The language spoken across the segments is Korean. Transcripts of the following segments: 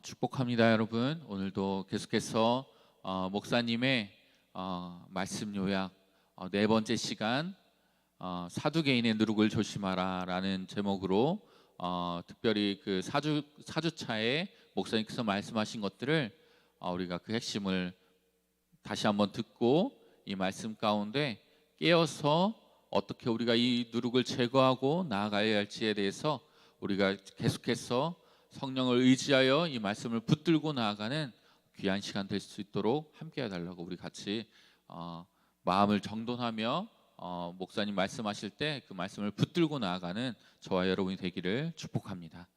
축복합니다, 여러분. 오늘도 계속해서 목사님의 말씀 요약 네 번째 시간 사두개인의 누룩을 조심하라라는 제목으로 특별히 그 사주차에 목사님께서 말씀하신 것들을 우리가 그 핵심을 다시 한번 듣고 이 말씀 가운데 깨어서 어떻게 우리가 이 누룩을 제거하고 나아가야 할지에 대해서 우리가 계속해서 성령을 의지하여 이 말씀을 붙들고 나아가는 귀한 시간 될 수 있도록 함께 해달라고 우리 같이 마음을 정돈하며 목사님 말씀하실 때 그 말씀을 붙들고 나아가는 저와 여러분이 되기를 축복합니다.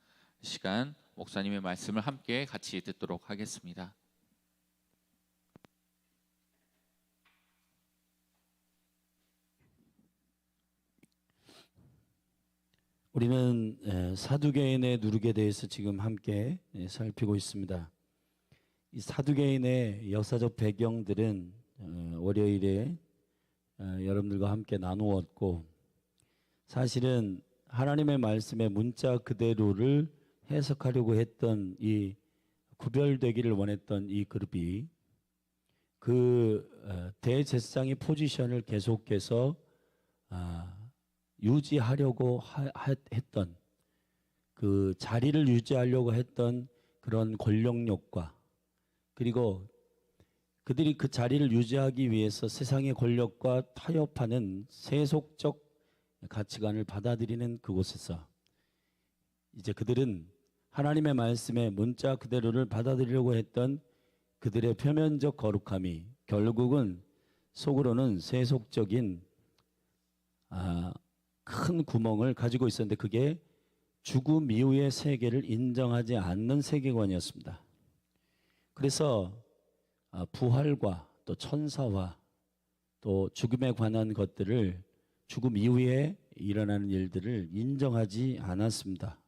이 시간 목사님의 말씀을 함께 같이 듣도록 하겠습니다. 우리는 사두개인의 누룩에 대해서 지금 함께 살피고 있습니다. 이 사두개인의 역사적 배경들은 월요일에 여러분들과 함께 나누었고, 사실은 하나님의 말씀의 문자 그대로를 해석하려고 했던 이 구별되기를 원했던 이 그룹이 그 대제사장의 포지션을 계속해서 유지하려고 했던, 그 자리를 유지하려고 했던 그런 권력욕과, 그리고 그들이 그 자리를 유지하기 위해서 세상의 권력과 타협하는 세속적 가치관을 받아들이는 그곳에서 이제 그들은 하나님의 말씀의 문자 그대로를 받아들이려고 했던 그들의 표면적 거룩함이 결국은 속으로는 세속적인 큰 구멍을 가지고 있었는데, 그게 죽음 이후의 세계를 인정하지 않는 세계관이었습니다. 그래서 부활과 또 천사와 또 죽음에 관한 것들을, 죽음 이후에 일어나는 일들을 인정하지 않았습니다.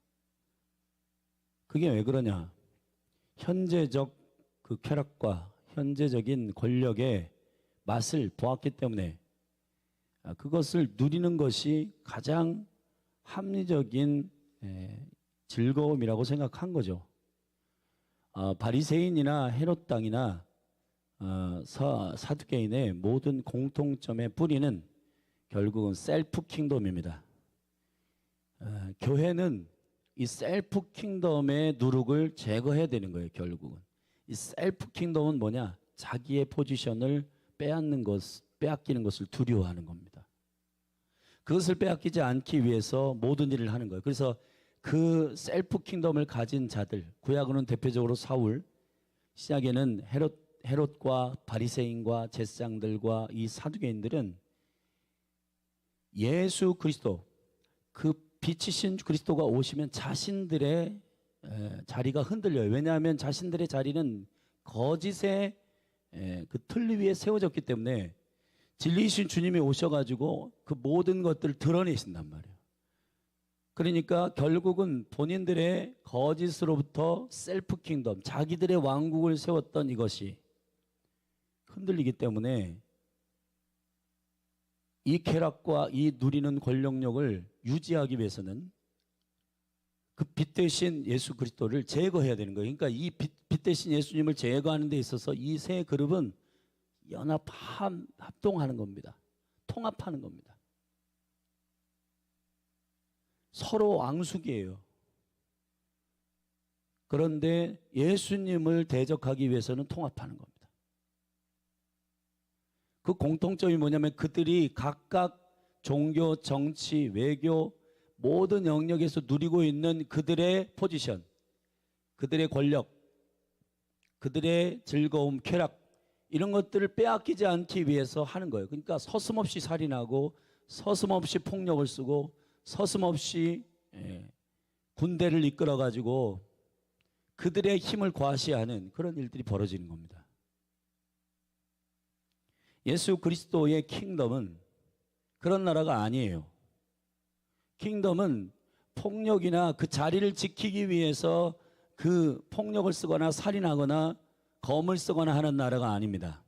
그게 왜 그러냐? 현재적 그 쾌락과 현재적인 권력의 맛을 보았기 때문에 그것을 누리는 것이 가장 합리적인 즐거움이라고 생각한 거죠. 바리새인이나 헤롯 당이나 사두개인의 모든 공통점의 뿌리는 결국은 셀프 킹덤입니다. 교회는 이 셀프 킹덤의 누룩을 제거해야 되는 거예요. 결국은 이 셀프 킹덤은 뭐냐? 자기의 포지션을 빼앗기는 것을 두려워하는 겁니다. 그것을 빼앗기지 않기 위해서 모든 일을 하는 거예요. 그래서 그 셀프 킹덤을 가진 자들, 구약으로는 대표적으로 사울, 시작에는 헤롯과 바리새인과 제사장들과 이 사두개인들은 예수 그리스도, 그 빛이신 그리스도가 오시면 자신들의 자리가 흔들려요. 왜냐하면 자신들의 자리는 거짓의 그 틀 위에 세워졌기 때문에 진리이신 주님이 오셔가지고 그 모든 것들을 드러내신단 말이에요. 그러니까 결국은 본인들의 거짓으로부터 셀프 킹덤, 자기들의 왕국을 세웠던 이것이 흔들리기 때문에 이 쾌락과 이 누리는 권력력을 유지하기 위해서는 그 빛 대신 예수 그리스도를 제거해야 되는 거예요. 그러니까 이 빛 대신 예수님을 제거하는 데 있어서 이 세 그룹은 합동하는 겁니다. 통합하는 겁니다. 서로 왕숙이에요. 그런데 예수님을 대적하기 위해서는 통합하는 겁니다. 그 공통점이 뭐냐면 그들이 각각 종교, 정치, 외교 모든 영역에서 누리고 있는 그들의 포지션, 그들의 권력, 그들의 즐거움, 쾌락, 이런 것들을 빼앗기지 않기 위해서 하는 거예요. 그러니까 서슴없이 살인하고 서슴없이 폭력을 쓰고 서슴없이 군대를 이끌어 가지고 그들의 힘을 과시하는 그런 일들이 벌어지는 겁니다. 예수 그리스도의 킹덤은 그런 나라가 아니에요. 킹덤은 폭력이나 그 자리를 지키기 위해서 그 폭력을 쓰거나 살인하거나 검을 쓰거나 하는 나라가 아닙니다.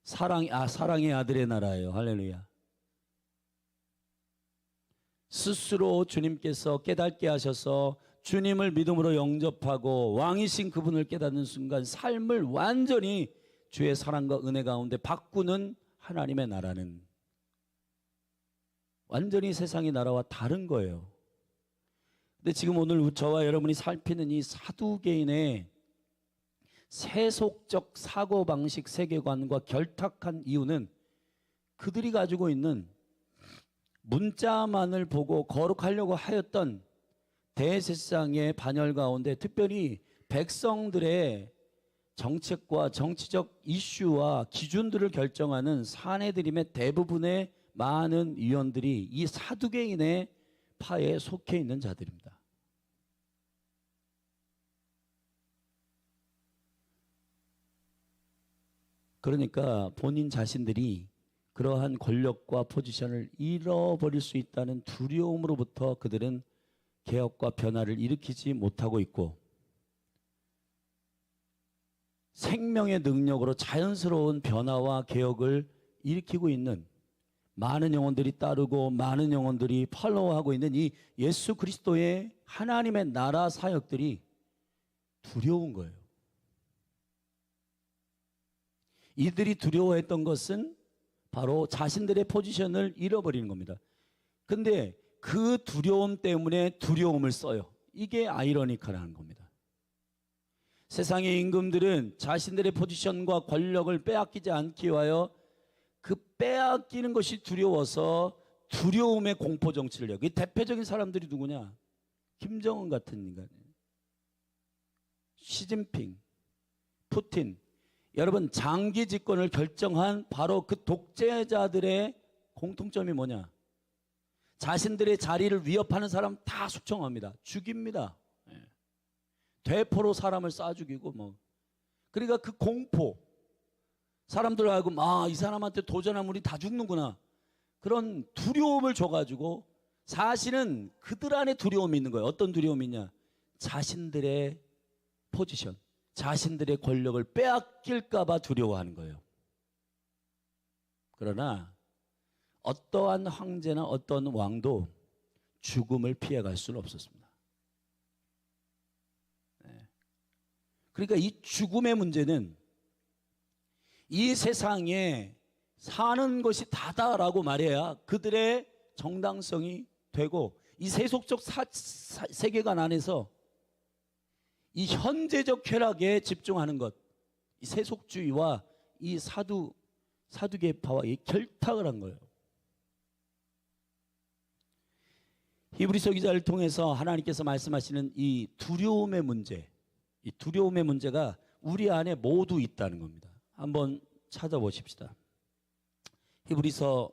사랑의 아들의 나라예요. 할렐루야. 스스로 주님께서 깨닫게 하셔서 주님을 믿음으로 영접하고 왕이신 그분을 깨닫는 순간 삶을 완전히 주의 사랑과 은혜 가운데 바꾸는 하나님의 나라는 완전히 세상의 나라와 다른 거예요. 근데 지금 오늘 저와 여러분이 살피는 이 사두개인의 세속적 사고방식 세계관과 결탁한 이유는 그들이 가지고 있는 문자만을 보고 거룩하려고 하였던 대세상의 반열 가운데 특별히 백성들의 정책과 정치적 이슈와 기준들을 결정하는 사내들임의 대부분의 많은 위원들이 이 사두개인의 파에 속해 있는 자들입니다. 그러니까 본인 자신들이 그러한 권력과 포지션을 잃어버릴 수 있다는 두려움으로부터 그들은 개혁과 변화를 일으키지 못하고 있고, 생명의 능력으로 자연스러운 변화와 개혁을 일으키고 있는 많은 영혼들이 따르고 많은 영혼들이 팔로우하고 있는 이 예수 그리스도의 하나님의 나라 사역들이 두려운 거예요. 이들이 두려워했던 것은 바로 자신들의 포지션을 잃어버리는 겁니다. 근데 그 두려움 때문에 두려움을 써요. 이게 아이러니컬한 겁니다. 세상의 임금들은 자신들의 포지션과 권력을 빼앗기지 않기 위하여 그 빼앗기는 것이 두려워서 두려움의 공포 정치를 해요. 그 대표적인 사람들이 누구냐? 김정은 같은 인간, 시진핑, 푸틴. 여러분, 장기 집권을 결정한 바로 그 독재자들의 공통점이 뭐냐? 자신들의 자리를 위협하는 사람 다 숙청합니다. 죽입니다. 대포로 사람을 쏴 죽이고 뭐. 그러니까 그 공포, 사람들 알고 이 사람한테 도전하면 우리 다 죽는구나, 그런 두려움을 줘가지고 사실은 그들 안에 두려움이 있는 거예요. 어떤 두려움이 있냐? 자신들의 포지션, 자신들의 권력을 빼앗길까 봐 두려워하는 거예요. 그러나 어떠한 황제나 어떤 왕도 죽음을 피해갈 수는 없었습니다. 그러니까 이 죽음의 문제는 이 세상에 사는 것이 다다라고 말해야 그들의 정당성이 되고, 이 세속적 세계관 안에서 이 현재적 쾌락에 집중하는 것, 이 세속주의와 이 사두개파와 이 결탁을 한 거예요. 히브리서 기자를 통해서 하나님께서 말씀하시는 이 두려움의 문제, 이 두려움의 문제가 우리 안에 모두 있다는 겁니다. 한번 찾아보십시다. 히브리서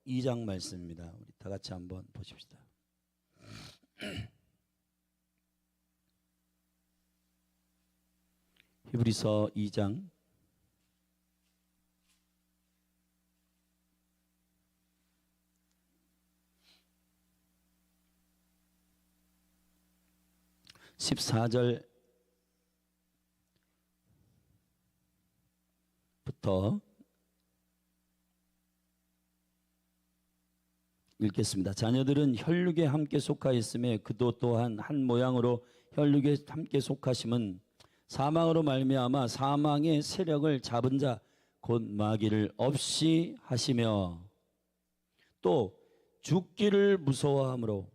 2장 말씀입니다. 우리 다 같이 한번 보십시다. 히브리서 2장 14절부터 읽겠습니다. 자녀들은 혈육에 함께 속하였음에 그도 또한 한 모양으로 혈육에 함께 속하심은 사망으로 말미암아 사망의 세력을 잡은 자 곧 마귀를 없이 하시며, 또 죽기를 무서워함으로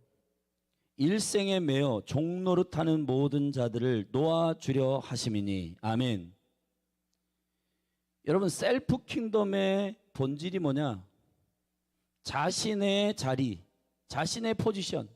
일생에 매어 종노릇하는 모든 자들을 놓아주려 하심이니. 아멘. 여러분, 셀프 킹덤의 본질이 뭐냐? 자신의 자리, 자신의 포지션.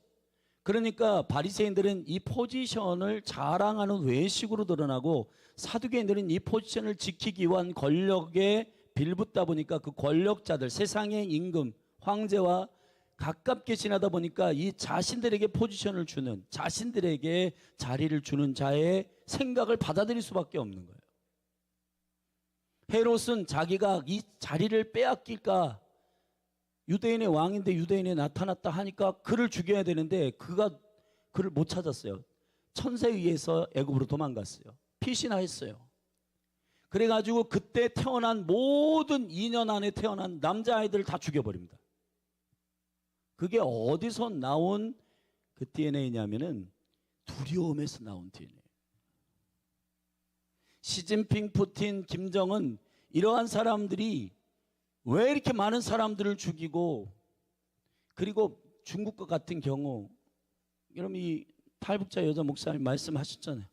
그러니까 바리새인들은 이 포지션을 자랑하는 외식으로 드러나고, 사두개인들은 이 포지션을 지키기 위한 권력에 빌붙다 보니까 그 권력자들, 세상의 임금, 황제와 가깝게 지나다 보니까 이 자신들에게 포지션을 주는, 자신들에게 자리를 주는 자의 생각을 받아들일 수밖에 없는 거예요. 헤롯은 자기가 이 자리를 빼앗길까, 유대인의 왕인데 유대인에 나타났다 하니까 그를 죽여야 되는데 그를 못 찾았어요. 천사에 의해서 애굽으로 도망갔어요. 피신하였어요. 그래가지고 그때 태어난 모든 2년 안에 태어난 남자아이들을 다 죽여버립니다. 그게 어디서 나온 그 DNA냐면은 두려움에서 나온 DNA. 시진핑, 푸틴, 김정은 이러한 사람들이 왜 이렇게 많은 사람들을 죽이고, 그리고 중국과 같은 경우, 여러분 이 탈북자 여자 목사님 말씀하셨잖아요.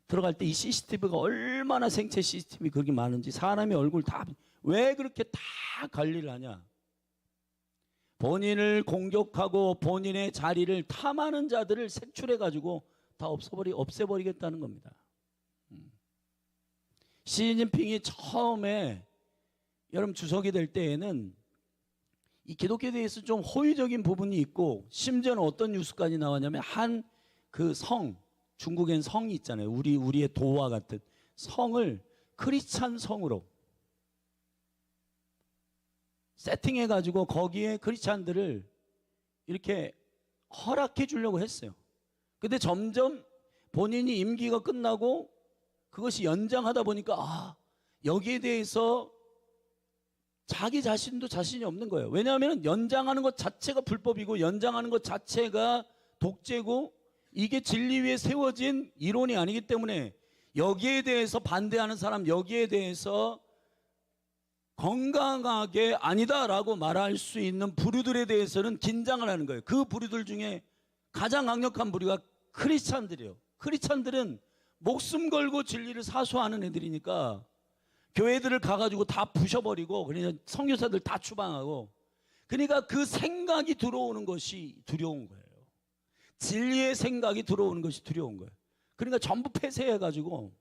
들어갈 때 이 CCTV가 얼마나 생체 CCTV 그렇게 많은지, 사람의 얼굴 다 왜 그렇게 다 관리를 하냐. 본인을 공격하고 본인의 자리를 탐하는 자들을 색출해 가지고 다 없애버리겠다는 겁니다. 시진핑이 처음에 여러분 주석이 될 때에는 이 기독교에 대해서 좀 호의적인 부분이 있고, 심지어는 어떤 뉴스까지 나왔냐면 한 그 성, 중국엔 성이 있잖아요. 우리의 도와 같은 성을 크리스찬 성으로 세팅해 가지고 거기에 크리스찬들을 이렇게 허락해 주려고 했어요. 근데 점점 본인이 임기가 끝나고 그것이 연장하다 보니까 여기에 대해서 자기 자신도 자신이 없는 거예요. 왜냐하면 연장하는 것 자체가 불법이고, 연장하는 것 자체가 독재고, 이게 진리 위에 세워진 이론이 아니기 때문에 여기에 대해서 반대하는 사람, 여기에 대해서 건강하게 아니다라고 말할 수 있는 부류들에 대해서는 긴장을 하는 거예요. 그 부류들 중에 가장 강력한 부류가 크리스찬들이에요. 크리스찬들은 목숨 걸고 진리를 사수하는 애들이니까 교회들을 가가지고 다 부셔버리고, 그러니까 선교사들 다 추방하고, 그러니까 그 생각이 들어오는 것이 두려운 거예요. 진리의 생각이 들어오는 것이 두려운 거예요. 그러니까 전부 폐쇄해가지고,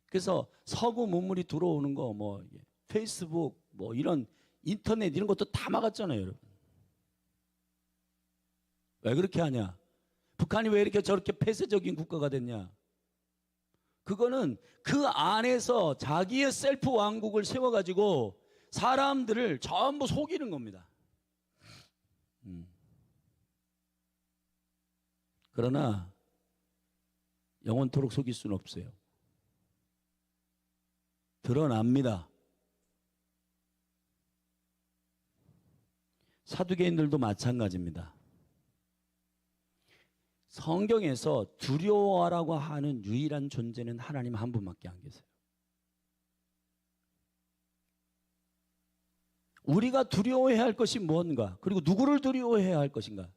그래서 서구 문물이 들어오는 거, 뭐 페이스북, 뭐 이런 인터넷 이런 것도 다 막았잖아요, 여러분. 왜 그렇게 하냐? 북한이 왜 이렇게 저렇게 폐쇄적인 국가가 됐냐? 그거는 그 안에서 자기의 셀프 왕국을 세워가지고 사람들을 전부 속이는 겁니다. 그러나 영원토록 속일 수는 없어요. 드러납니다. 사두개인들도 마찬가지입니다. 성경에서 두려워하라고 하는 유일한 존재는 하나님 한 분밖에 안 계세요. 우리가 두려워해야 할 것이 뭔가, 그리고 누구를 두려워해야 할 것인가.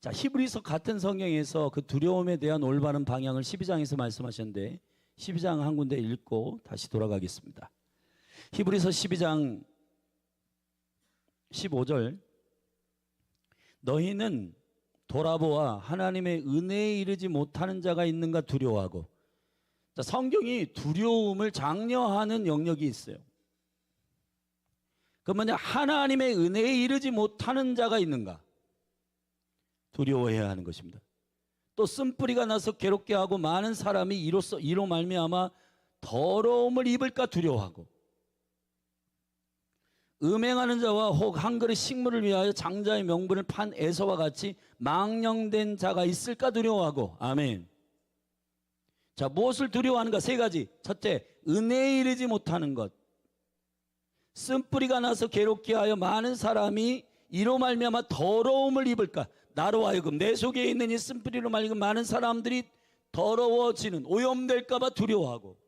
자, 히브리서 같은 성경에서 그 두려움에 대한 올바른 방향을 12장에서 말씀하셨는데, 12장 한 군데 읽고 다시 돌아가겠습니다. 히브리서 12장 15절, 너희는 돌아보아 하나님의 은혜에 이르지 못하는 자가 있는가 두려워하고. 자, 성경이 두려움을 장려하는 영역이 있어요. 그 뭐냐, 하나님의 은혜에 이르지 못하는 자가 있는가 두려워해야 하는 것입니다. 또 쓴뿌리가 나서 괴롭게 하고 많은 사람이 이로 말미암아 더러움을 입을까 두려워하고, 음행하는 자와 혹 한 그릇 식물을 위하여 장자의 명분을 판 에서와 같이 망령된 자가 있을까 두려워하고. 아멘. 자, 무엇을 두려워하는가? 세 가지. 첫째, 은혜에 이르지 못하는 것. 쓴뿌리가 나서 괴롭게 하여 많은 사람이 이로 말미암아 더러움을 입을까. 나로 하여금, 내 속에 있는 이 쓴뿌리로 말미암아 많은 사람들이 더러워지는, 오염될까 봐 두려워하고.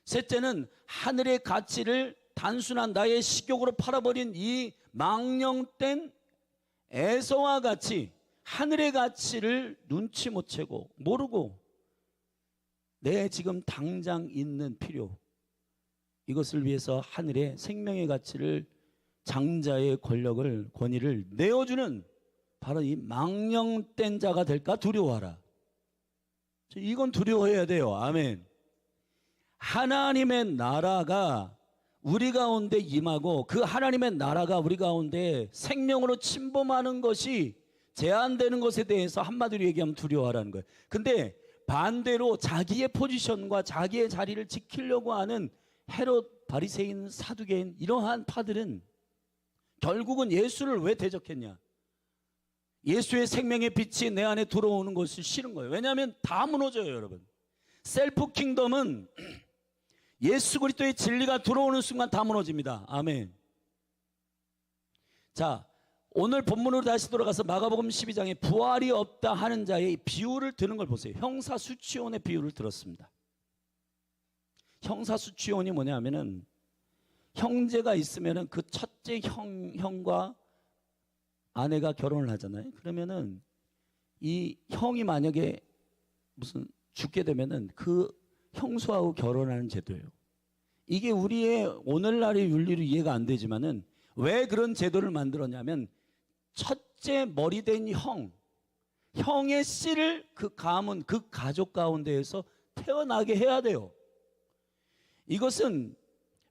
셋째는 하늘의 가치를 단순한 나의 식욕으로 팔아버린 이 망령된 에서와 같이 하늘의 가치를 눈치 못 채고 모르고 내 지금 당장 있는 필요, 이것을 위해서 하늘의 생명의 가치를, 장자의 권력을, 권위를 내어주는 바로 이 망령된 자가 될까 두려워하라. 이건 두려워해야 돼요. 아멘. 하나님의 나라가 우리 가운데 임하고, 그 하나님의 나라가 우리 가운데 생명으로 침범하는 것이 제한되는 것에 대해서 한마디로 얘기하면 두려워하라는 거예요. 근데 반대로 자기의 포지션과 자기의 자리를 지키려고 하는 헤롯, 바리새인, 사두개인, 이러한 파들은 결국은 예수를 왜 대적했냐? 예수의 생명의 빛이 내 안에 들어오는 것이 싫은 거예요. 왜냐하면 다 무너져요, 여러분. 셀프 킹덤은 예수 그리스도의 진리가 들어오는 순간 다 무너집니다. 아멘. 자, 오늘 본문으로 다시 돌아가서 마가복음 12장에 부활이 없다 하는 자의 비유를 드는 걸 보세요. 형사수취혼의 비유를 들었습니다. 형사수취혼이 뭐냐면은 형제가 있으면은 그 첫째 형과 아내가 결혼을 하잖아요. 그러면은 이 형이 만약에 무슨 죽게 되면은 그 형수하고 결혼하는 제도예요. 이게 우리의 오늘날의 윤리로 이해가 안 되지만은 왜 그런 제도를 만들었냐면 첫째 머리된 형의 씨를 그 가문, 그 가족 가운데에서 태어나게 해야 돼요. 이것은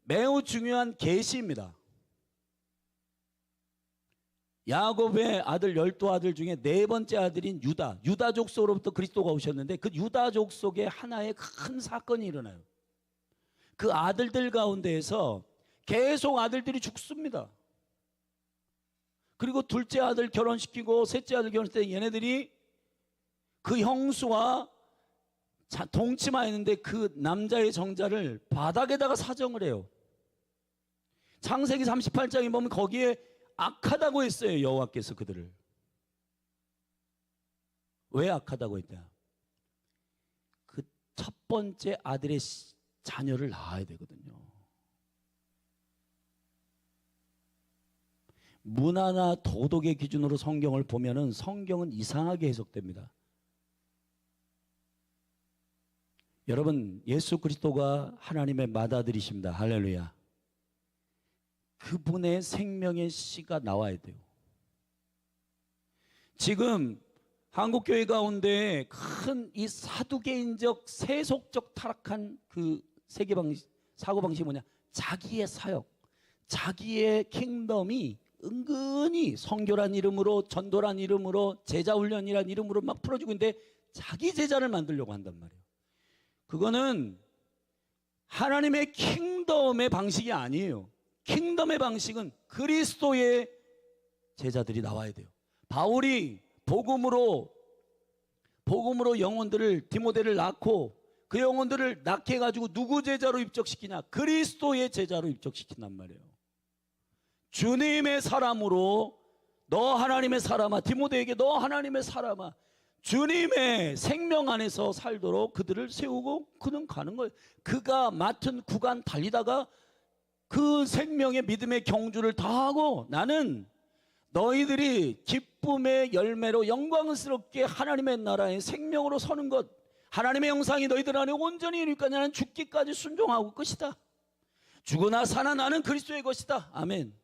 매우 중요한 계시입니다. 야곱의 아들 12아들 중에 네 번째 아들인 유다 족속으로부터 그리스도가 오셨는데 그 유다 족속에 하나의 큰 사건이 일어나요. 그 아들들 가운데에서 계속 아들들이 죽습니다. 그리고 둘째 아들 결혼시키고 셋째 아들 결혼했을 때 얘네들이 그 형수와 동침하였는데 그 남자의 정자를 바닥에다가 사정을 해요. 창세기 38장에 보면 거기에 악하다고 했어요. 여호와께서 그들을. 왜 악하다고 했냐? 그 첫 번째 아들의 자녀를 낳아야 되거든요. 문화나 도덕의 기준으로 성경을 보면은 성경은 이상하게 해석됩니다. 여러분, 예수 그리스도가 하나님의 맏아들이십니다. 할렐루야. 그분의 생명의 씨가 나와야 돼요. 지금 한국교회 가운데 큰 이 사두개인적 세속적 타락한 그 사고방식이 뭐냐? 자기의 사역, 자기의 킹덤이 은근히 선교란 이름으로, 전도란 이름으로, 제자훈련이란 이름으로 막 풀어주고 있는데 자기 제자를 만들려고 한단 말이에요. 그거는 하나님의 킹덤의 방식이 아니에요. 킹덤의 방식은 그리스도의 제자들이 나와야 돼요. 바울이 복음으로 영혼들을, 디모데를 낳고 그 영혼들을 낳게 해가지고 누구 제자로 입적시키냐? 그리스도의 제자로 입적시킨단 말이에요. 주님의 사람으로, 너 하나님의 사람아, 디모데에게 너 하나님의 사람아, 주님의 생명 안에서 살도록 그들을 세우고 그는 가는 거예요. 그가 맡은 구간 달리다가 그 생명의 믿음의 경주를 다하고 나는 너희들이 기쁨의 열매로 영광스럽게 하나님의 나라의 생명으로 서는 것, 하나님의 형상이 너희들 안에 온전히 이루니까 나는 죽기까지 순종하고 끝이다. 죽으나 사나 나는 그리스도의 것이다. 아멘.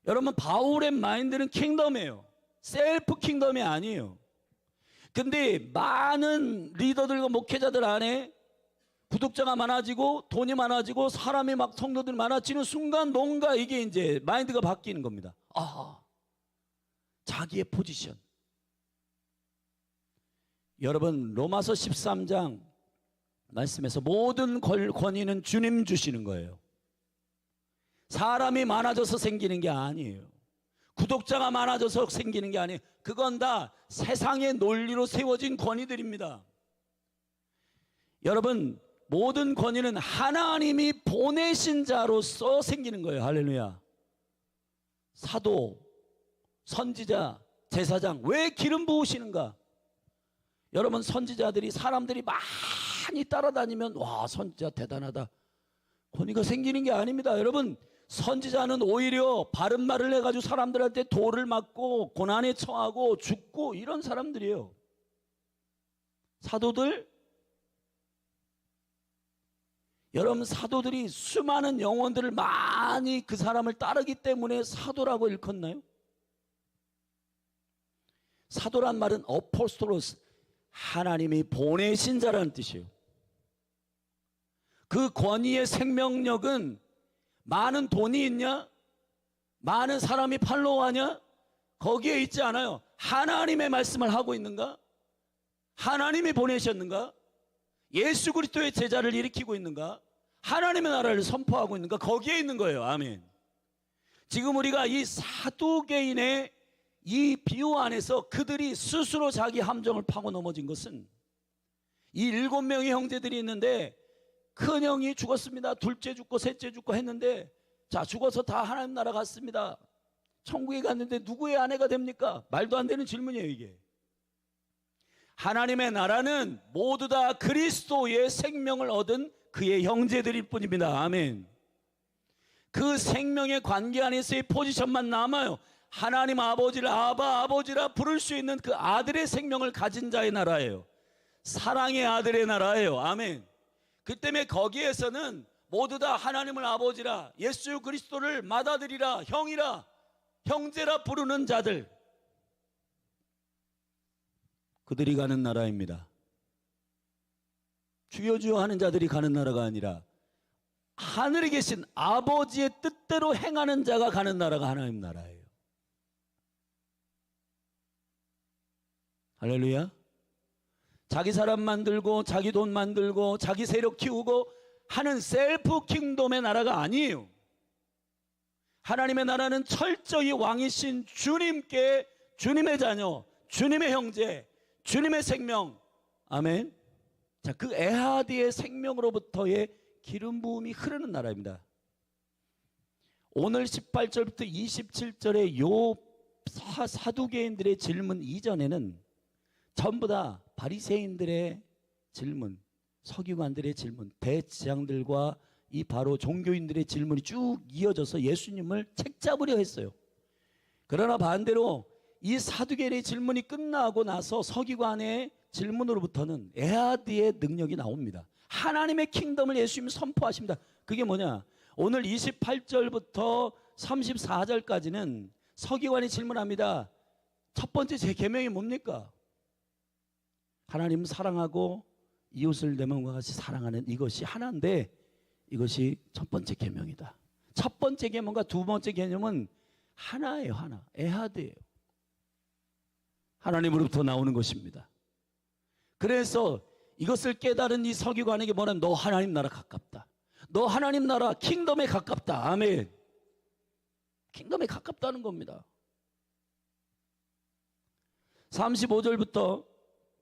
여러분, 바울의 마인드는 킹덤이에요. 셀프 킹덤이 아니에요. 근데 많은 리더들과 목회자들 안에 구독자가 많아지고 돈이 많아지고 사람이 막 성도들이 많아지는 순간 뭔가 이게 이제 마인드가 바뀌는 겁니다. 자기의 포지션. 여러분, 로마서 13장 말씀에서 모든 권위는 주님 주시는 거예요. 사람이 많아져서 생기는 게 아니에요. 구독자가 많아져서 생기는 게 아니에요. 그건 다 세상의 논리로 세워진 권위들입니다. 여러분, 모든 권위는 하나님이 보내신 자로서 생기는 거예요. 할렐루야. 사도, 선지자, 제사장, 왜 기름 부으시는가? 여러분, 선지자들이 사람들이 많이 따라다니면 와, 선지자 대단하다, 권위가 생기는 게 아닙니다. 여러분, 선지자는 오히려 바른 말을 해가지고 사람들한테 돌을 맞고 고난에 처하고 죽고 이런 사람들이에요. 사도들, 여러분, 사도들이 수많은 영혼들을 많이 그 사람을 따르기 때문에 사도라고 일컫나요? 사도란 말은 어포스톨로스, 하나님이 보내신 자라는 뜻이에요. 그 권위의 생명력은 많은 돈이 있냐? 많은 사람이 팔로우하냐? 거기에 있지 않아요. 하나님의 말씀을 하고 있는가? 하나님이 보내셨는가? 예수 그리스도의 제자를 일으키고 있는가? 하나님의 나라를 선포하고 있는가? 거기에 있는 거예요. 아멘. 지금 우리가 이 사두개인의 이 비유 안에서 그들이 스스로 자기 함정을 파고 넘어진 것은, 이 7명의 형제들이 있는데 큰 형이 죽었습니다. 둘째 죽고 셋째 죽고 했는데 자, 죽어서 다 하나님 나라 갔습니다. 천국에 갔는데 누구의 아내가 됩니까? 말도 안 되는 질문이에요, 이게. 하나님의 나라는 모두 다 그리스도의 생명을 얻은 그의 형제들일 뿐입니다. 아멘. 그 생명의 관계 안에서의 포지션만 남아요. 하나님 아버지를 아바 아버지라 부를 수 있는 그 아들의 생명을 가진 자의 나라예요. 사랑의 아들의 나라예요. 아멘. 그 때문에 거기에서는 모두 다 하나님을 아버지라, 예수 그리스도를 맏아들이라, 형이라, 형제라 부르는 자들, 그들이 가는 나라입니다. 주여 주여 하는 자들이 가는 나라가 아니라 하늘에 계신 아버지의 뜻대로 행하는 자가 가는 나라가 하나님 나라예요. 할렐루야. 자기 사람 만들고 자기 돈 만들고 자기 세력 키우고 하는 셀프 킹덤의 나라가 아니에요. 하나님의 나라는 철저히 왕이신 주님께, 주님의 자녀, 주님의 형제, 주님의 생명, 아멘. 자, 그 에하드의 생명으로부터의 기름 부음이 흐르는 나라입니다. 오늘 18절부터 27절의 요 사두개인들의 질문 이전에는 전부 다 바리새인들의 질문, 서기관들의 질문, 대지장들과 이 바로 종교인들의 질문이 쭉 이어져서 예수님을 책잡으려 했어요. 그러나 반대로 이 사두개인의 질문이 끝나고 나서 서기관의 질문으로부터는 에하드의 능력이 나옵니다. 하나님의 킹덤을 예수님이 선포하십니다. 그게 뭐냐? 오늘 28절부터 34절까지는 서기관이 질문합니다. 첫 번째 제 계명이 뭡니까? 하나님 사랑하고 이웃을 내 마음과 같이 사랑하는 이것이 하나인데, 이것이 첫 번째 계명이다. 첫 번째 계명과 두 번째 개념은 하나예요. 하나. 에하드예요. 하나님으로부터 나오는 것입니다. 그래서 이것을 깨달은 이 서기관에게 뭐냐면, 너 하나님 나라 가깝다. 너 하나님 나라 킹덤에 가깝다. 아멘. 킹덤에 가깝다는 겁니다. 35절부터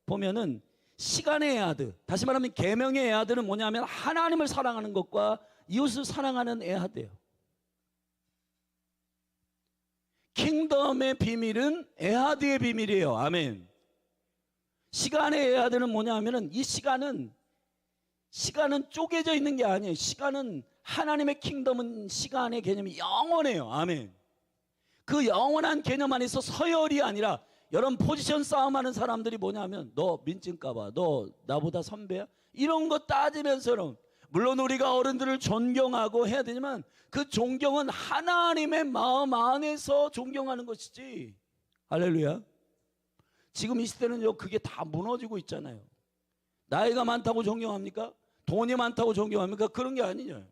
보면은 시간의 에하드, 다시 말하면 계명의 에하드는 뭐냐면 하나님을 사랑하는 것과 이웃을 사랑하는 에하드예요. 킹덤의 비밀은 에하드의 비밀이에요. 아멘. 시간의 에하드는 뭐냐면은 이 시간은 쪼개져 있는 게 아니에요. 시간은, 하나님의 킹덤은 시간의 개념이 영원해요. 아멘. 그 영원한 개념 안에서 서열이 아니라, 여러분 포지션 싸움하는 사람들이 뭐냐면, 너 민증까봐, 너 나보다 선배야? 이런 거 따지면서는, 물론 우리가 어른들을 존경하고 해야 되지만 그 존경은 하나님의 마음 안에서 존경하는 것이지. 할렐루야. 지금 이 시대는요, 그게 다 무너지고 있잖아요. 나이가 많다고 존경합니까? 돈이 많다고 존경합니까? 그런 게 아니냐.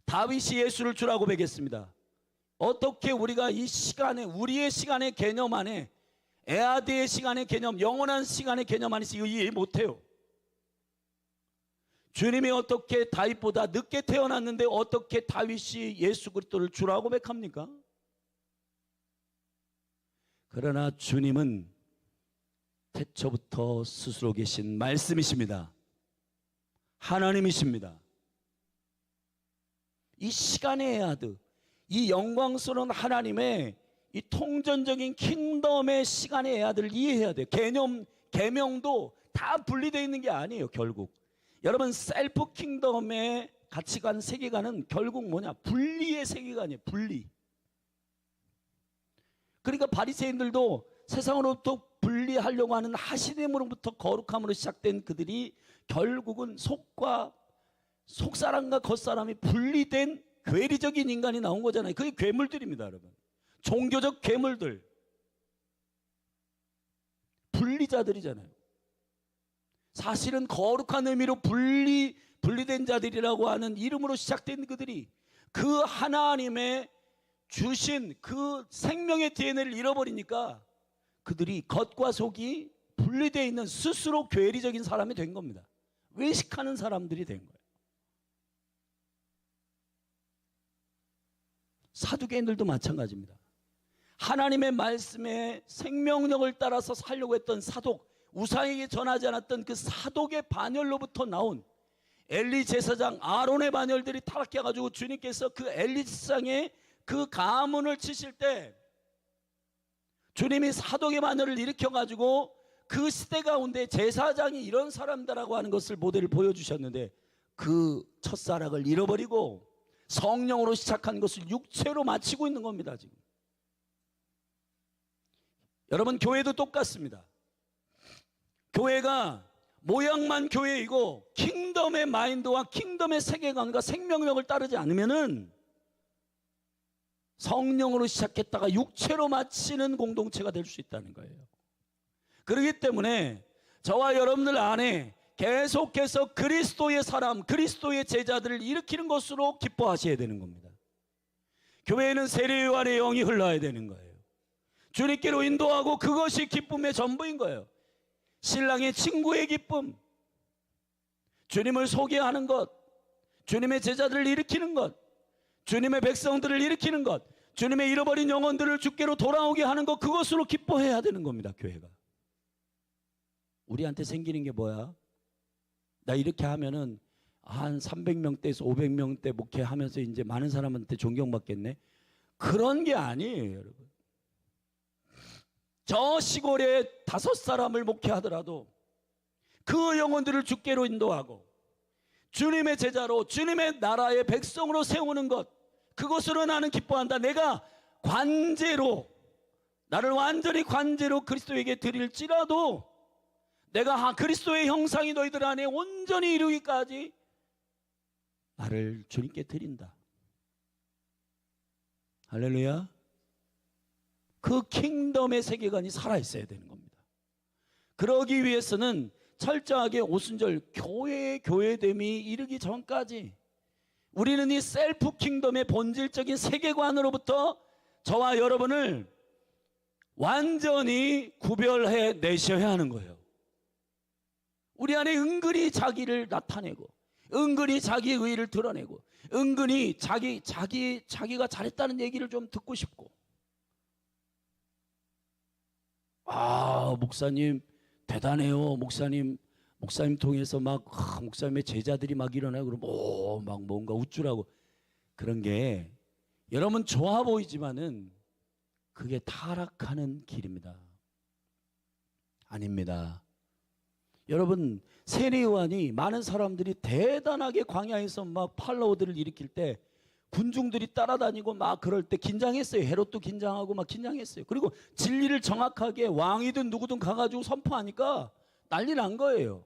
다윗이 예수를 주라고 배겼습니다. 어떻게 우리가 이 시간에, 우리의 시간의 개념 안에, 에아드의 시간의 개념, 영원한 시간의 개념 안에서 이거 이해 못해요. 주님이 어떻게 다윗보다 늦게 태어났는데 어떻게 다윗이 예수 그리스도를 주라고 백합니까? 그러나 주님은 태초부터 스스로 계신 말씀이십니다. 하나님이십니다. 이 시간의 에아드, 이 영광스러운 하나님의 이 통전적인 킹덤의 시간의 에아드를 이해해야 돼요. 계명도 다 분리되어 있는 게 아니에요. 결국 여러분, 셀프 킹덤의 가치관, 세계관은 결국 뭐냐? 분리의 세계관이에요. 분리. 그러니까 바리새인들도 세상으로부터 분리하려고 하는 하시됨으로부터 거룩함으로 시작된 그들이 결국은 속사람과 겉사람이 분리된 괴리적인 인간이 나온 거잖아요. 그게 괴물들입니다, 여러분. 종교적 괴물들, 분리자들이잖아요. 사실은 거룩한 의미로 분리된 자들이라고 하는 이름으로 시작된 그들이 그 하나님의 주신 그 생명의 DNA를 잃어버리니까 그들이 겉과 속이 분리되어 있는 스스로 괴리적인 사람이 된 겁니다. 외식하는 사람들이 된 거예요. 사두개인들도 마찬가지입니다. 하나님의 말씀에 생명력을 따라서 살려고 했던 사독, 우상에게 전하지 않았던 그 사독의 반열로부터 나온 엘리 제사장 아론의 반열들이 타락해가지고 주님께서 그 엘리 제사장의 그 가문을 치실 때 주님이 사독의 반열을 일으켜가지고 그 시대 가운데 제사장이 이런 사람다라고 하는 것을 모델을 보여주셨는데 그 첫사랑을 잃어버리고 성령으로 시작한 것을 육체로 마치고 있는 겁니다. 지금 여러분, 교회도 똑같습니다. 교회가 모양만 교회이고 킹덤의 마인드와 킹덤의 세계관과 생명력을 따르지 않으면은 성령으로 시작했다가 육체로 마치는 공동체가 될 수 있다는 거예요. 그렇기 때문에 저와 여러분들 안에 계속해서 그리스도의 사람, 그리스도의 제자들을 일으키는 것으로 기뻐하셔야 되는 겁니다. 교회에는 세례요한의 영이 흘러야 되는 거예요. 주님께로 인도하고 그것이 기쁨의 전부인 거예요. 신랑의 친구의 기쁨, 주님을 소개하는 것, 주님의 제자들을 일으키는 것, 주님의 백성들을 일으키는 것, 주님의 잃어버린 영혼들을 주께로 돌아오게 하는 것, 그것으로 기뻐해야 되는 겁니다. 교회가. 우리한테 생기는 게 뭐야? 나 이렇게 하면은 한 300명대에서 500명대 목회하면서 이제 많은 사람한테 존경받겠네. 그런 게 아니에요, 여러분. 저 시골에 5사람을 목회하더라도 그 영혼들을 주께로 인도하고 주님의 제자로 주님의 나라의 백성으로 세우는 것, 그것으로 나는 기뻐한다. 내가 관제로, 나를 완전히 관제로 그리스도에게 드릴지라도 내가 그리스도의 형상이 너희들 안에 온전히 이루기까지 나를 주님께 드린다. 할렐루야. 그 킹덤의 세계관이 살아있어야 되는 겁니다. 그러기 위해서는 철저하게 오순절 교회의 교회됨이 이르기 전까지 우리는 이 셀프 킹덤의 본질적인 세계관으로부터 저와 여러분을 완전히 구별해 내셔야 하는 거예요. 우리 안에 은근히 자기를 나타내고 은근히 자기의 의의를 드러내고 은근히 자기가 잘했다는 얘기를 좀 듣고 싶고, 아, 목사님 대단해요. 목사님 통해서 막 목사님의 제자들이 막 일어나고 그러면 막 뭔가 우쭐하고, 그런 게 여러분 좋아 보이지만은 그게 타락하는 길입니다. 아닙니다. 여러분, 세례요한이 많은 사람들이 대단하게 광야에서 막 팔로워들을 일으킬 때 군중들이 따라다니고 막 그럴 때 긴장했어요. 헤롯도 긴장하고 막 긴장했어요. 그리고 진리를 정확하게 왕이든 누구든 가가지고 선포하니까 난리 난 거예요.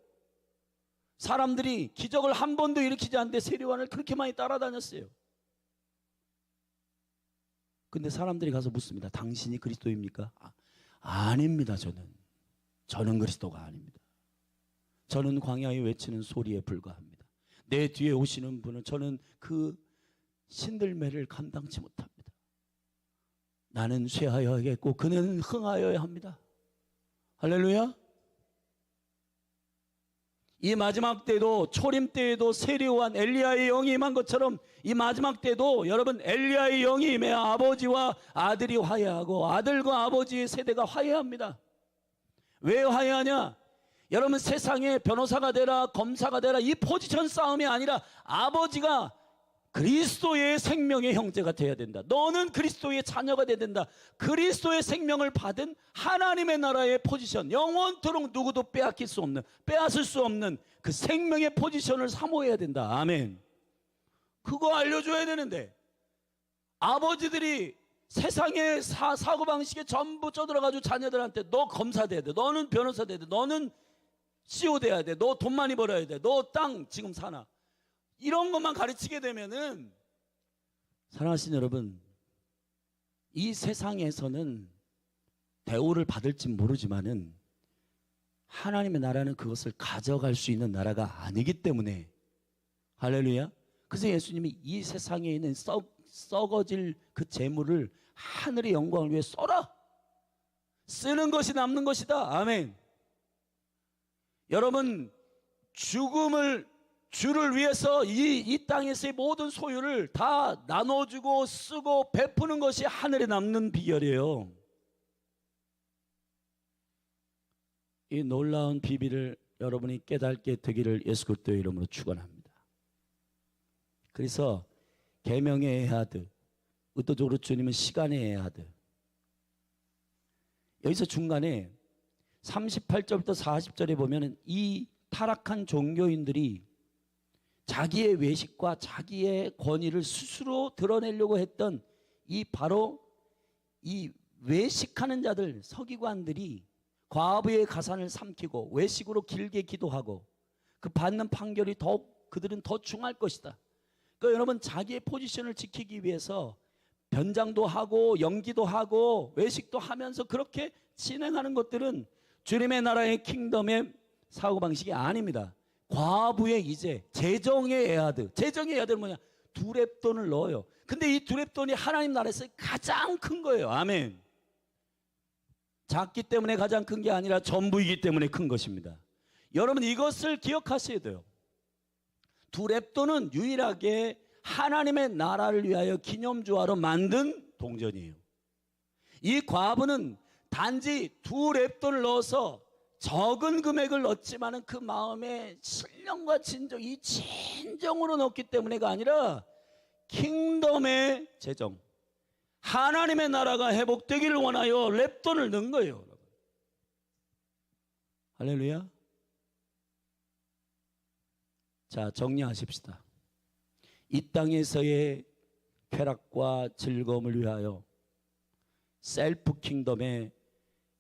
사람들이 기적을 한 번도 일으키지 않는데 세례요한을 그렇게 많이 따라다녔어요. 근데 사람들이 가서 묻습니다. 당신이 그리스도입니까? 아닙니다. 저는 그리스도가 아닙니다. 저는 광야에 외치는 소리에 불과합니다. 내 뒤에 오시는 분은 저는 그 신들매를 감당치 못합니다. 나는 쇠하여야겠고 그는 흥하여야 합니다. 할렐루야. 이 마지막 때도, 초림 때에도 세례요한 엘리야의 영이 임한 것처럼 이 마지막 때도 여러분 엘리야의 영이 임해 아버지와 아들이 화해하고 아들과 아버지의 세대가 화해합니다. 왜 화해하냐? 여러분, 세상에 변호사가 되라 검사가 되라 이 포지션 싸움이 아니라 아버지가 그리스도의 생명의 형제가 되어야 된다. 너는 그리스도의 자녀가 되어야 된다. 그리스도의 생명을 받은 하나님의 나라의 포지션, 영원토록 누구도 빼앗길 수 없는, 빼앗을 수 없는 그 생명의 포지션을 사모해야 된다. 아멘. 그거 알려줘야 되는데 아버지들이 세상의 사고방식에 전부 쩌들어가지고 자녀들한테 너 검사 돼야 돼, 너는 변호사 돼야 돼, 너는 CEO 돼야 돼, 너 돈 많이 벌어야 돼, 너 땅 지금 사나, 이런 것만 가르치게 되면은, 사랑하시는 여러분, 이 세상에서는 대우를 받을지 모르지만은 하나님의 나라는 그것을 가져갈 수 있는 나라가 아니기 때문에, 할렐루야. 그래서 예수님이 이 세상에 있는 썩어질 그 재물을 하늘의 영광을 위해 쏘라. 쓰는 것이 남는 것이다. 아멘. 여러분, 주를 위해서 이 땅에서의 모든 소유를 다 나눠주고 쓰고 베푸는 것이 하늘에 남는 비결이에요. 이 놀라운 비밀을 여러분이 깨닫게 되기를 예수 그리스도의 이름으로 축원합니다. 그래서 계명의 에하드, 의도적으로 주님은 시간의 에하드. 여기서 중간에 38절부터 40절에 보면은 이 타락한 종교인들이 자기의 외식과 자기의 권위를 스스로 드러내려고 했던 이 바로 이 외식하는 자들, 서기관들이 과부의 가산을 삼키고 외식으로 길게 기도하고 그 받는 판결이 그들은 더 중할 것이다. 그러니까 여러분, 자기의 포지션을 지키기 위해서 변장도 하고 연기도 하고 외식도 하면서 그렇게 진행하는 것들은 주님의 나라의 킹덤의 사고방식이 아닙니다. 과부의 이제 재정의 에하드. 재정의 에하드는 뭐냐? 두렙돈을 넣어요. 근데 이 두렙돈이 하나님 나라에서 가장 큰 거예요. 아멘. 작기 때문에 가장 큰 게 아니라 전부이기 때문에 큰 것입니다. 여러분, 이것을 기억하셔야 돼요. 두렙돈은 유일하게 하나님의 나라를 위하여 기념주화로 만든 동전이에요. 이 과부는 단지 두렙돈을 넣어서 적은 금액을 넣었지만은 그 마음에 신령과 진정, 이 진정으로 넣었기 때문에가 아니라 킹덤의 재정, 하나님의 나라가 회복되기를 원하여 랩돈을 넣은 거예요. 여러분. 할렐루야. 자, 정리하십시다. 이 땅에서의 쾌락과 즐거움을 위하여 셀프 킹덤의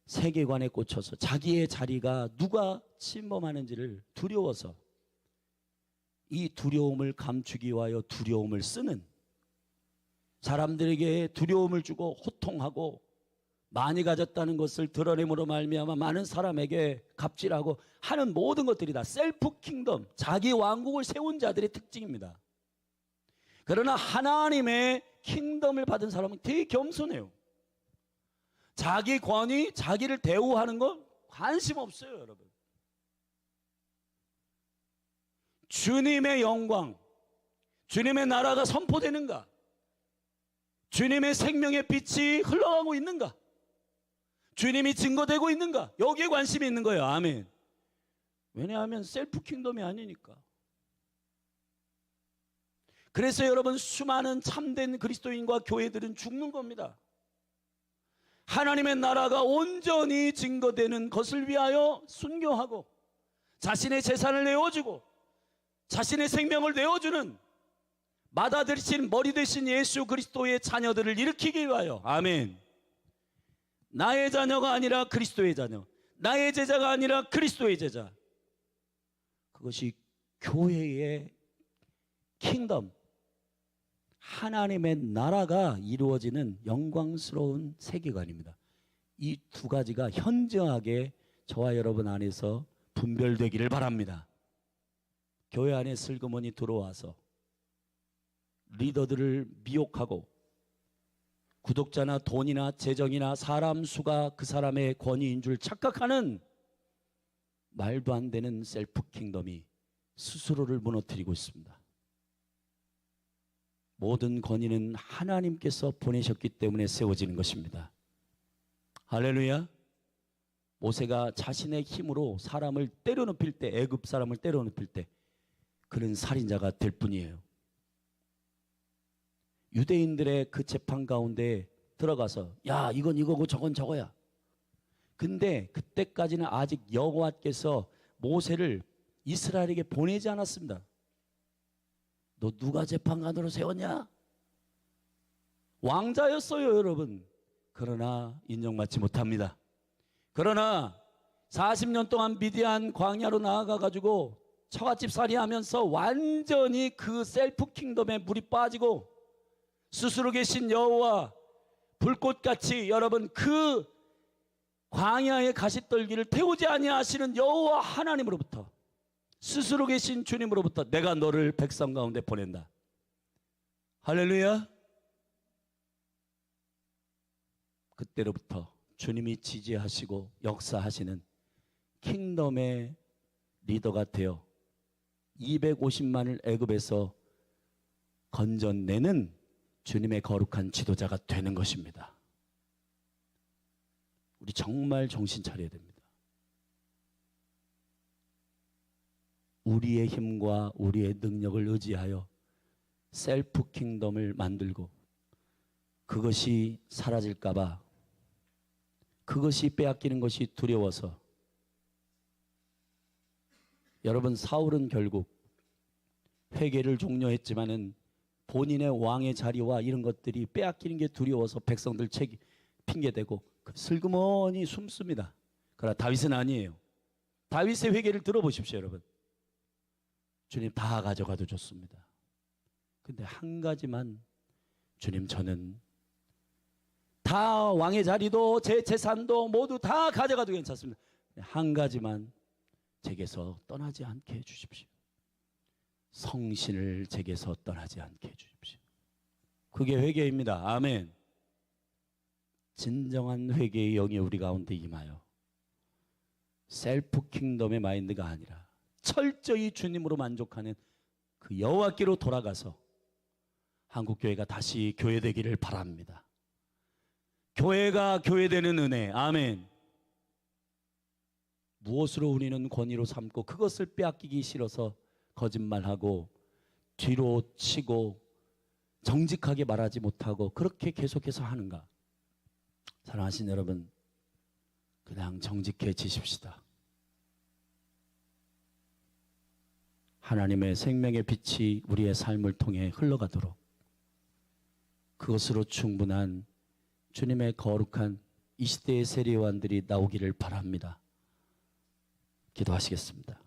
세계관에 꽂혀서 자기의 자리가 누가 침범하는지를 두려워서 이 두려움을 감추기 위하여 두려움을 쓰는, 사람들에게 두려움을 주고 호통하고 많이 가졌다는 것을 드러냄으로 말미암아 많은 사람에게 갑질하고 하는 모든 것들이 다 셀프 킹덤, 자기 왕국을 세운 자들의 특징입니다. 그러나 하나님의 킹덤을 받은 사람은 되게 겸손해요. 자기 권위, 자기를 대우하는 거 관심 없어요, 여러분. 주님의 영광, 주님의 나라가 선포되는가? 주님의 생명의 빛이 흘러가고 있는가? 주님이 증거되고 있는가? 여기에 관심이 있는 거예요. 아멘. 왜냐하면 셀프 킹덤이 아니니까. 그래서 여러분, 수많은 참된 그리스도인과 교회들은 죽는 겁니다. 하나님의 나라가 온전히 증거되는 것을 위하여 순교하고 자신의 재산을 내어주고 자신의 생명을 내어주는 맏아들이신 머리 되신 예수 그리스도의 자녀들을 일으키기 위하여, 아멘. 나의 자녀가 아니라 그리스도의 자녀, 나의 제자가 아니라 그리스도의 제자. 그것이 교회의 킹덤, 하나님의 나라가 이루어지는 영광스러운 세계관입니다. 이 두 가지가 현저하게 저와 여러분 안에서 분별되기를 바랍니다. 교회 안에 슬그머니 들어와서 리더들을 미혹하고 구독자나 돈이나 재정이나 사람 수가 그 사람의 권위인 줄 착각하는 말도 안 되는 셀프 킹덤이 스스로를 무너뜨리고 있습니다. 모든 권위는 하나님께서 보내셨기 때문에 세워지는 것입니다. 할렐루야. 모세가 자신의 힘으로 사람을 때려눕힐 때, 애굽 사람을 때려눕힐 때 그는 살인자가 될 뿐이에요. 유대인들의 그 재판 가운데 들어가서 야, 이건 이거고 저건 저거야. 근데 그때까지는 아직 여호와께서 모세를 이스라엘에게 보내지 않았습니다. 너 누가 재판관으로 세웠냐? 왕자였어요, 여러분. 그러나 인정받지 못합니다. 그러나 40년 동안 미디안 광야로 나아가가지고 처갓집살이 하면서 완전히 그 셀프 킹덤에 물이 빠지고 스스로 계신 여호와 불꽃같이, 여러분, 그 광야의 가시떨기를 태우지 아니하시는 여호와 하나님으로부터, 스스로 계신 주님으로부터 내가 너를 백성 가운데 보낸다. 할렐루야. 그때로부터 주님이 지지하시고 역사하시는 킹덤의 리더가 되어 250만을 애굽에서 건져내는 주님의 거룩한 지도자가 되는 것입니다. 우리 정말 정신 차려야 됩니다. 우리의 힘과 우리의 능력을 의지하여 셀프 킹덤을 만들고 그것이 사라질까봐, 그것이 빼앗기는 것이 두려워서. 여러분, 사울은 결국 회개를 종료했지만은 본인의 왕의 자리와 이런 것들이 빼앗기는 게 두려워서 백성들 핑계대고 슬그머니 숨습니다. 그러나 다윗은 아니에요. 다윗의 회개를 들어보십시오, 여러분. 주님, 다 가져가도 좋습니다. 근데 한 가지만, 주님, 저는 다 왕의 자리도 제 재산도 모두 다 가져가도 괜찮습니다. 한 가지만 제게서 떠나지 않게 해주십시오. 성신을 제게서 떠나지 않게 해주십시오. 그게 회개입니다. 아멘. 진정한 회개의 영이 우리 가운데 임하여 셀프 킹덤의 마인드가 아니라 철저히 주님으로 만족하는 그 여호와께로 돌아가서 한국교회가 다시 교회되기를 바랍니다. 교회가 교회되는 은혜. 아멘. 무엇으로 우리는 권위로 삼고 그것을 빼앗기기 싫어서 거짓말하고 뒤로 치고 정직하게 말하지 못하고 그렇게 계속해서 하는가? 사랑하신 여러분, 그냥 정직해지십시다. 하나님의 생명의 빛이 우리의 삶을 통해 흘러가도록 그것으로 충분한 주님의 거룩한 이 시대의 세례요한들이 나오기를 바랍니다. 기도하시겠습니다.